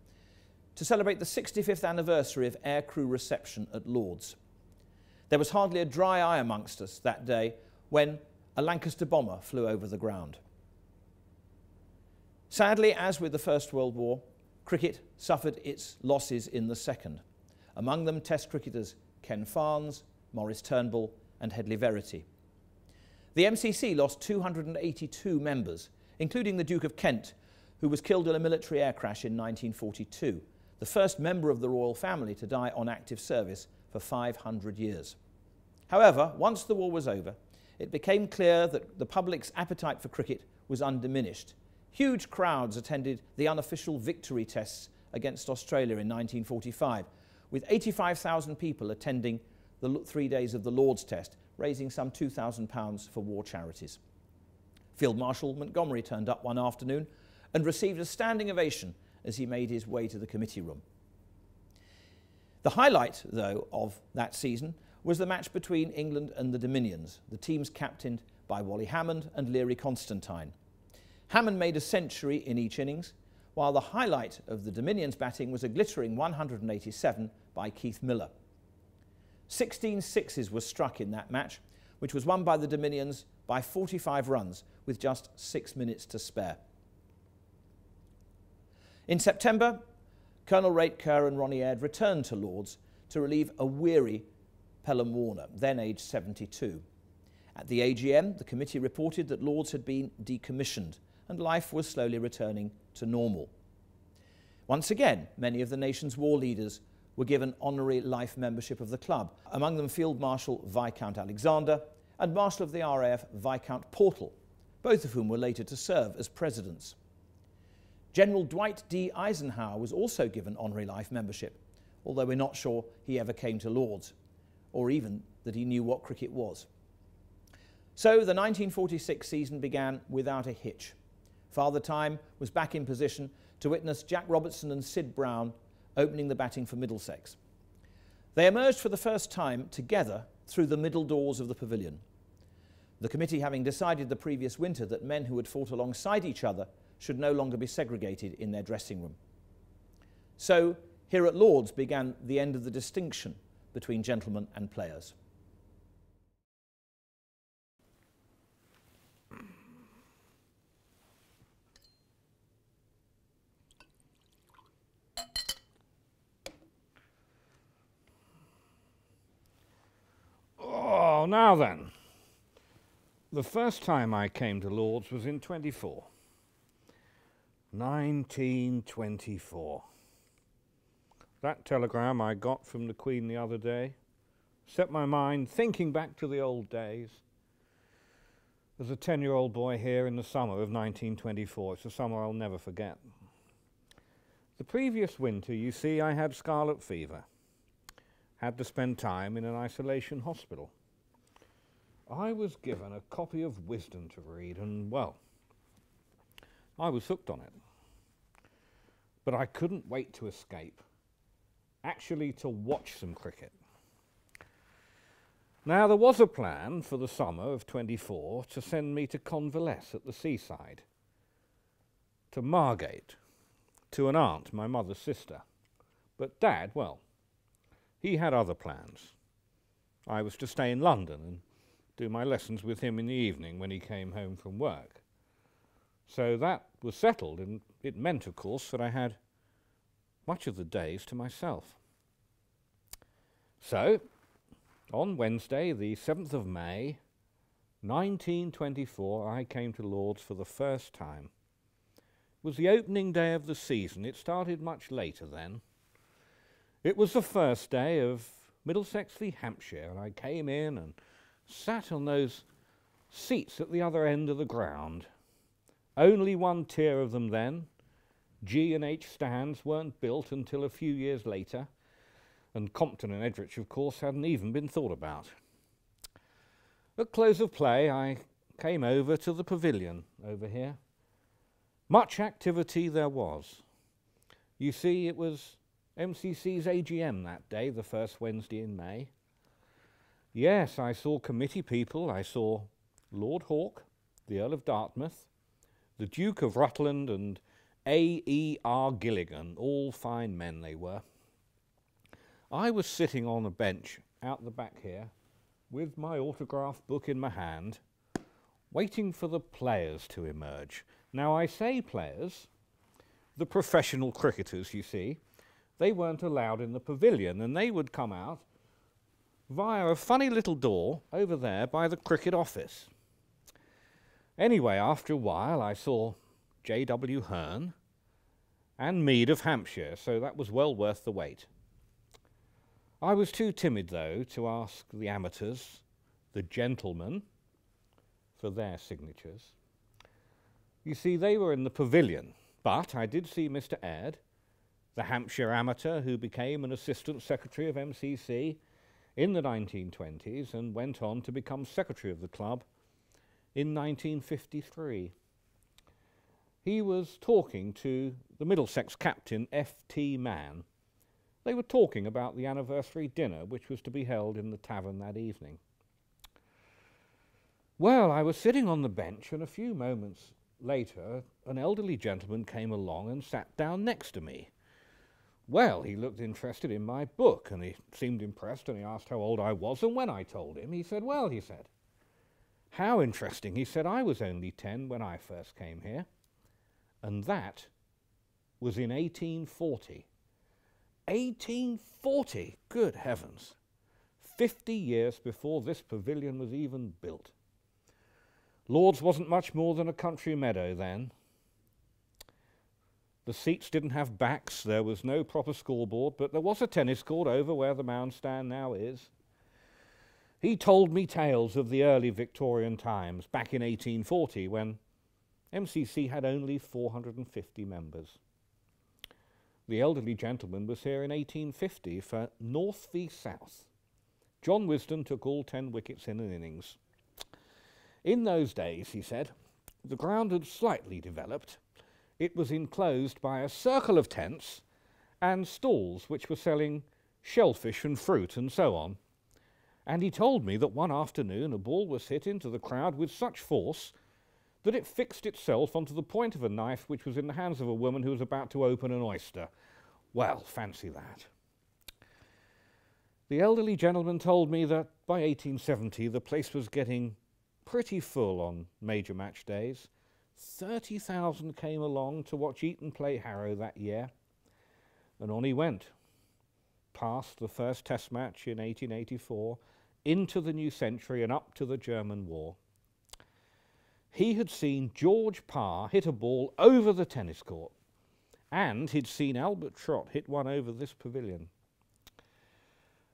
to celebrate the 65th anniversary of aircrew reception at Lord's. There was hardly a dry eye amongst us that day when a Lancaster bomber flew over the ground. Sadly, as with the First World War, cricket suffered its losses in the Second. Among them, Test cricketers Ken Farnes, Maurice Turnbull and Hedley Verity. The MCC lost 282 members, including the Duke of Kent, who was killed in a military air crash in 1942, the first member of the royal family to die on active service for 500 years. However, once the war was over, it became clear that the public's appetite for cricket was undiminished, Huge crowds attended the unofficial victory tests against Australia in 1945, with 85,000 people attending the 3 days of the Lord's Test, raising some £2,000 for war charities. Field Marshal Montgomery turned up one afternoon and received a standing ovation as he made his way to the committee room. The highlight, though, of that season was the match between England and the Dominions, the teams captained by Wally Hammond and Leary Constantine. Hammond made a century in each innings, while the highlight of the Dominions' batting was a glittering 187 by Keith Miller. 16 sixes were struck in that match, which was won by the Dominions by 45 runs with just 6 minutes to spare. In September, Colonel Rate Kerr and Ronnie Aird returned to Lord's to relieve a weary Pelham Warner, then aged 72. At the AGM, the committee reported that Lord's had been decommissioned and life was slowly returning to normal. Once again, many of the nation's war leaders were given honorary life membership of the club, among them Field Marshal Viscount Alexander and Marshal of the RAF Viscount Portal, both of whom were later to serve as presidents. General Dwight D. Eisenhower was also given honorary life membership, although we're not sure he ever came to Lord's, or even that he knew what cricket was. So the 1946 season began without a hitch. Father Time was back in position to witness Jack Robertson and Sid Brown opening the batting for Middlesex. They emerged for the first time together through the middle doors of the pavilion, the committee having decided the previous winter that men who had fought alongside each other should no longer be segregated in their dressing room. So here at Lord's began the end of the distinction between gentlemen and players. Oh, now then. The first time I came to Lord's was in 24. 1924. That telegram I got from the Queen the other day set my mind thinking back to the old days. As a 10-year-old boy here in the summer of 1924, it's a summer I'll never forget. The previous winter, you see, I had scarlet fever. Had to spend time in an isolation hospital. I was given a copy of Wisdom to read and, well, I was hooked on it. But I couldn't wait to escape, actually to watch some cricket. Now, there was a plan for the summer of 24 to send me to convalesce at the seaside, to Margate, to an aunt, my mother's sister. But Dad, well, he had other plans. I was to stay in London and do my lessons with him in the evening when he came home from work. So that was settled, and it meant, of course, that I had much of the days to myself. So, on Wednesday, the 7th of May, 1924, I came to Lord's for the first time. It was the opening day of the season. It started much later then. It was the first day of Middlesex v Hampshire, and I came in and sat on those seats at the other end of the ground. Only one tier of them then. G and H stands weren't built until a few years later, and Compton and Edrich, of course, hadn't even been thought about. At close of play, I came over to the pavilion over here. Much activity there was. You see, it was MCC's AGM that day, the first Wednesday in May. Yes, I saw committee people. I saw Lord Hawke, the Earl of Dartmouth, the Duke of Rutland, and A.E.R. Gilligan, all fine men they were. I was sitting on a bench out the back here with my autograph book in my hand, waiting for the players to emerge. Now, I say players, the professional cricketers, you see. They weren't allowed in the pavilion, and they would come out via a funny little door over there by the cricket office. Anyway, after a while, I saw J.W. Hearn and Mead of Hampshire, so that was well worth the wait. I was too timid, though, to ask the amateurs, the gentlemen, for their signatures. You see, they were in the pavilion, but I did see Mr. Aird, the Hampshire amateur who became an assistant secretary of MCC in the 1920s and went on to become secretary of the club in 1953. He was talking to the Middlesex captain, F.T. Mann. They were talking about the anniversary dinner which was to be held in the tavern that evening. Well, I was sitting on the bench, and a few moments later an elderly gentleman came along and sat down next to me. Well, he looked interested in my book, and he seemed impressed, and he asked how old I was, and when I told him, he said, well, he said, how interesting. He said, I was only 10 when I first came here, and that was in 1840. 1840, good heavens, 50 years before this pavilion was even built. Lord's wasn't much more than a country meadow then. The seats didn't have backs, there was no proper scoreboard, but there was a tennis court over where the mound stand now is. He told me tales of the early Victorian times, back in 1840, when MCC had only 450 members. The elderly gentleman was here in 1850 for North v South. John Wisdom took all 10 wickets in an innings. In those days, he said, the ground had slightly developed. It was enclosed by a circle of tents and stalls which were selling shellfish and fruit and so on. And he told me that one afternoon a ball was hit into the crowd with such force that it fixed itself onto the point of a knife which was in the hands of a woman who was about to open an oyster. Well, fancy that. The elderly gentleman told me that by 1870 the place was getting pretty full on major match days. 30,000 came along to watch Eton play Harrow that year, and on he went, past the first test match in 1884, into the new century and up to the German War. He had seen George Parr hit a ball over the tennis court, and he'd seen Albert Trott hit one over this pavilion.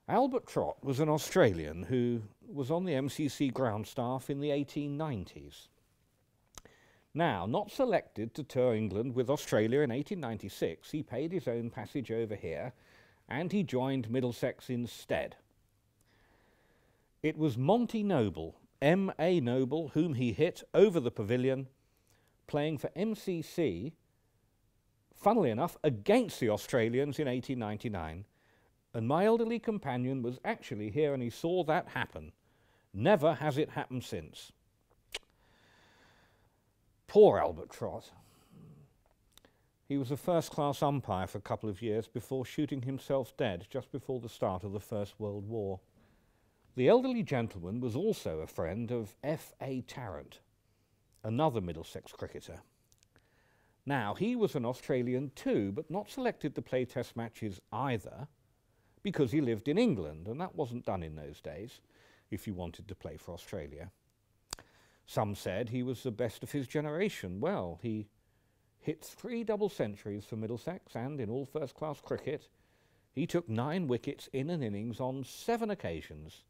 Albert Trott was an Australian who was on the MCC ground staff in the 1890s. Now, not selected to tour England with Australia in 1896, he paid his own passage over here, and he joined Middlesex instead. It was Monty Noble, M.A. Noble, whom he hit over the pavilion, playing for MCC, funnily enough, against the Australians in 1899. And my elderly companion was actually here and he saw that happen. Never has it happened since. Poor Albert Trott. He was a first-class umpire for a couple of years before shooting himself dead just before the start of the First World War. The elderly gentleman was also a friend of F.A. Tarrant, another Middlesex cricketer. Now, he was an Australian too, but not selected to play test matches either, because he lived in England, and that wasn't done in those days, if you wanted to play for Australia. Some said he was the best of his generation. Well, he hit 3 double centuries for Middlesex, and in all first-class cricket, he took 9 wickets in an innings on 7 occasions.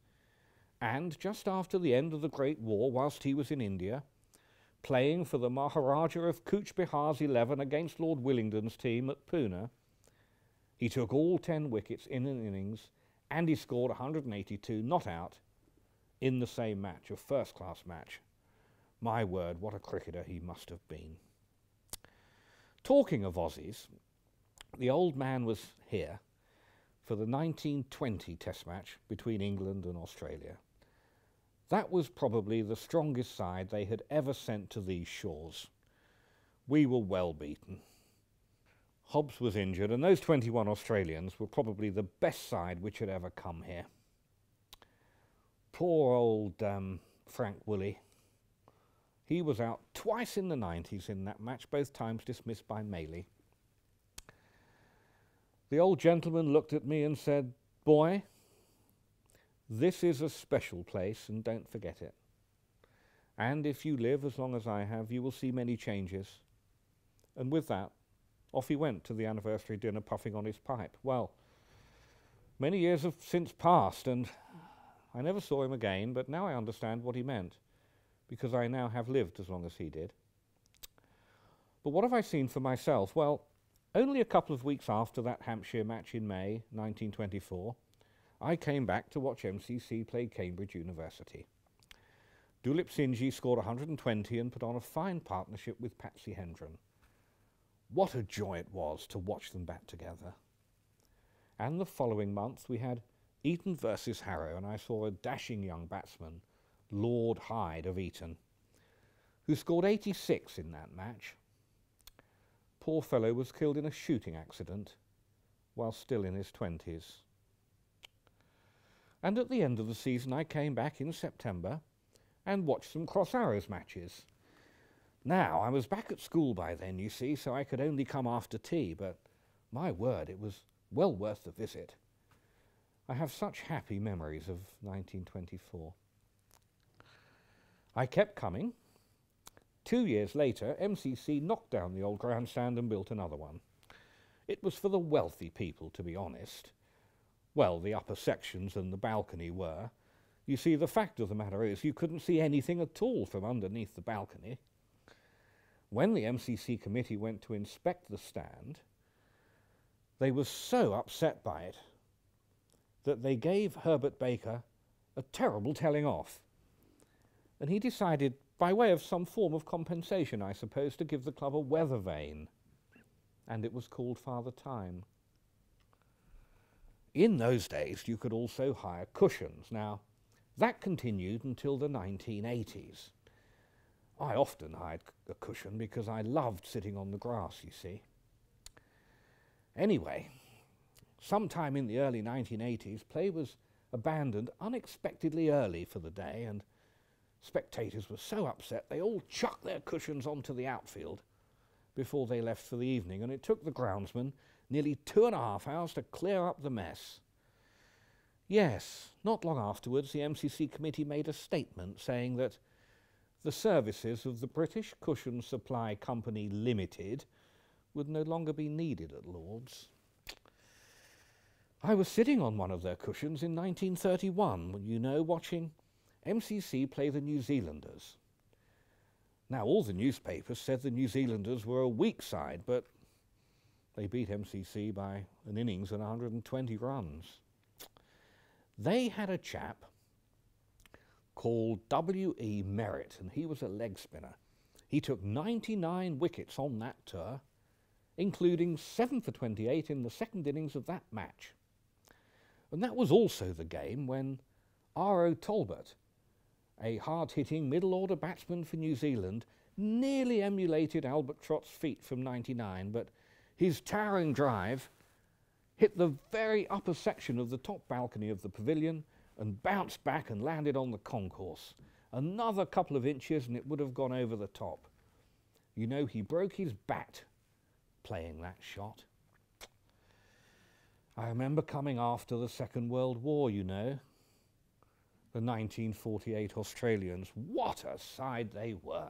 And just after the end of the Great War, whilst he was in India, playing for the Maharaja of Cooch Bihar's 11 against Lord Willingdon's team at Pune, he took all 10 wickets in an innings, and he scored 182 not out in the same match, a first-class match. My word, what a cricketer he must have been. Talking of Aussies, the old man was here for the 1920 test match between England and Australia. That was probably the strongest side they had ever sent to these shores. We were well beaten. Hobbs was injured, and those 21 Australians were probably the best side which had ever come here. Poor old Frank Woolley. He was out twice in the 90s in that match, both times dismissed by Maley. The old gentleman looked at me and said, "Boy, this is a special place, and don't forget it. And if you live as long as I have, you will see many changes." And with that, off he went to the anniversary dinner puffing on his pipe. Well, many years have since passed, and I never saw him again, but now I understand what he meant, because I now have lived as long as he did. But what have I seen for myself? Well, only a couple of weeks after that Hampshire match in May 1924, I came back to watch MCC play Cambridge University. Dulip Sinji scored 120 and put on a fine partnership with Patsy Hendren. What a joy it was to watch them bat together. And the following month we had Eton versus Harrow, and I saw a dashing young batsman, Lord Hyde of Eton, who scored 86 in that match. Poor fellow was killed in a shooting accident while still in his 20s. And at the end of the season I came back in September and watched some Cross Arrows matches. Now, I was back at school by then, you see, so I could only come after tea, but my word, it was well worth the visit. I have such happy memories of 1924. I kept coming. 2 years later, MCC knocked down the old grandstand and built another one. It was for the wealthy people, to be honest. Well, the upper sections and the balcony were. You see, the fact of the matter is you couldn't see anything at all from underneath the balcony. When the MCC committee went to inspect the stand, they were so upset by it that they gave Herbert Baker a terrible telling off. And he decided, by way of some form of compensation, I suppose, to give the club a weather vane. And it was called Father Time. In those days, you could also hire cushions. Now, that continued until the 1980s. I often hired a cushion because I loved sitting on the grass, you see. Anyway, sometime in the early 1980s, play was abandoned unexpectedly early for the day, and spectators were so upset they all chucked their cushions onto the outfield before they left for the evening, and it took the groundsman nearly 2.5 hours to clear up the mess. Yes, not long afterwards, the MCC committee made a statement saying that the services of the British Cushion Supply Company Limited would no longer be needed at Lord's. I was sitting on one of their cushions in 1931, you know, watching MCC play the New Zealanders. Now, all the newspapers said the New Zealanders were a weak side, but they beat MCC by an innings and 120 runs. They had a chap called W.E. Merritt, and he was a leg spinner. He took 99 wickets on that tour, including 7 for 28 in the second innings of that match. And that was also the game when R.O. Talbot, a hard-hitting middle-order batsman for New Zealand, nearly emulated Albert Trott's feat from 99, but his towering drive hit the very upper section of the top balcony of the pavilion and bounced back and landed on the concourse. Another couple of inches and it would have gone over the top. You know, he broke his bat playing that shot. I remember coming after the Second World War, you know. The 1948 Australians, what a side they were.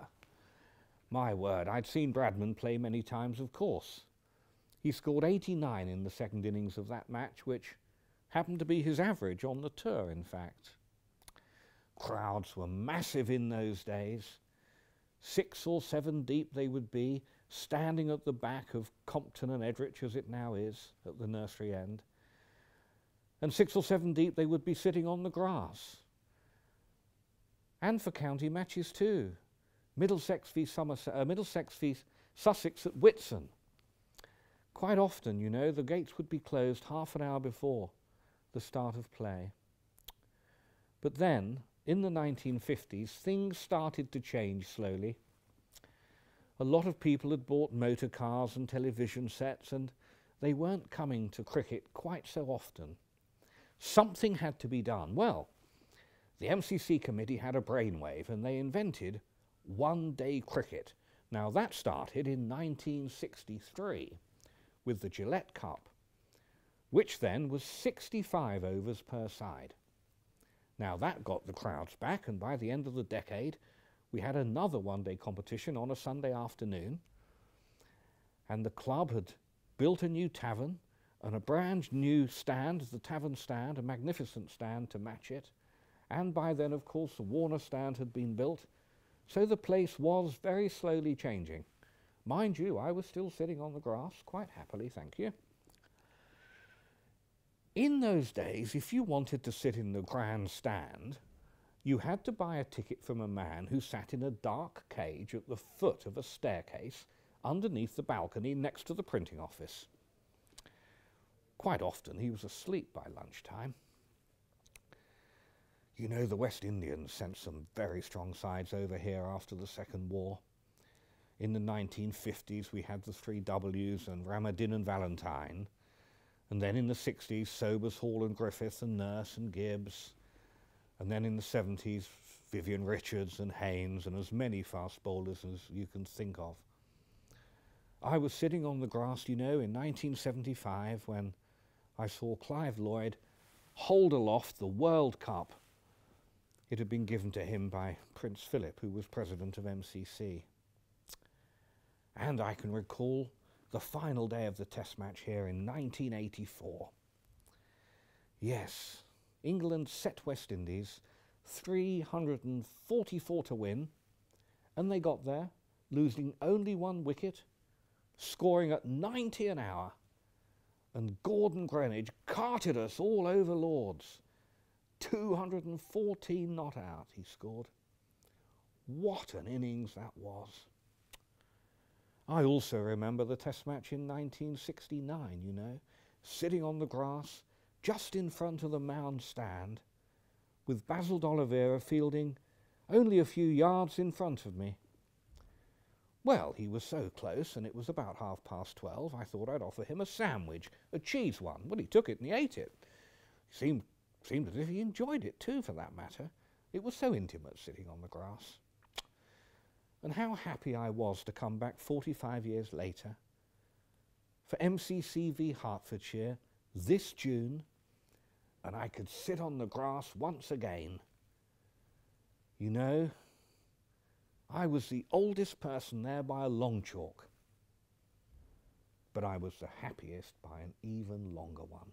My word, I'd seen Bradman play many times, of course. He scored 89 in the second innings of that match, which happened to be his average on the tour, in fact. Crowds were massive in those days. 6 or 7 deep they would be, standing at the back of Compton and Edrich, as it now is, at the nursery end. And 6 or 7 deep they would be sitting on the grass. And for county matches too. Middlesex v Sussex at Whitsun. Quite often, you know, the gates would be closed half an hour before the start of play. But then, in the 1950s, things started to change slowly. A lot of people had bought motor cars and television sets, and they weren't coming to cricket quite so often. Something had to be done. Well, the MCC committee had a brainwave, and they invented one-day cricket. Now, that started in 1963 with the Gillette Cup, which then was 65 overs per side. Now, that got the crowds back, and by the end of the decade, we had another one-day competition on a Sunday afternoon, and the club had built a new tavern and a brand new stand, the tavern stand, a magnificent stand to match it, and by then, of course, the Warner stand had been built, so the place was very slowly changing. Mind you, I was still sitting on the grass, quite happily, thank you. In those days, if you wanted to sit in the grandstand, you had to buy a ticket from a man who sat in a dark cage at the foot of a staircase underneath the balcony next to the printing office. Quite often he was asleep by lunchtime. You know, the West Indians sent some very strong sides over here after the Second War. In the 1950s we had the 3 Ws and Ramadin and Valentine, and then in the 60s Sobers, Hall and Griffith and Nurse and Gibbs, and then in the 70s Vivian Richards and Haynes and as many fast bowlers as you can think of. I was sitting on the grass, you know, in 1975 when I saw Clive Lloyd hold aloft the World Cup. It had been given to him by Prince Philip, who was president of MCC. And I can recall the final day of the Test match here in 1984. Yes, England set West Indies 344 to win, and they got there, losing only 1 wicket, scoring at 90 an hour, and Gordon Greenidge carted us all over Lords. 214 not out he scored. What an innings that was. I also remember the Test match in 1969, you know, sitting on the grass just in front of the Mound stand with Basil d'Oliveira fielding only a few yards in front of me. Well, he was so close, and it was about 12:30, I thought I'd offer him a sandwich, a cheese one. Well, he took it and he ate it. Seemed as if he enjoyed it too, for that matter. It was so intimate sitting on the grass. And how happy I was to come back 45 years later for MCC v Hertfordshire this June, and I could sit on the grass once again. You know, I was the oldest person there by a long chalk, but I was the happiest by an even longer one.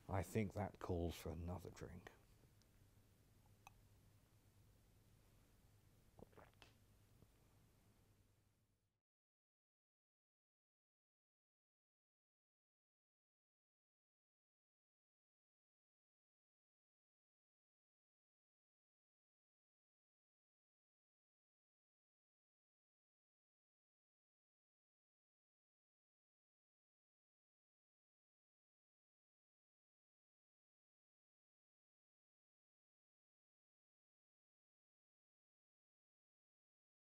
I think that calls for another drink.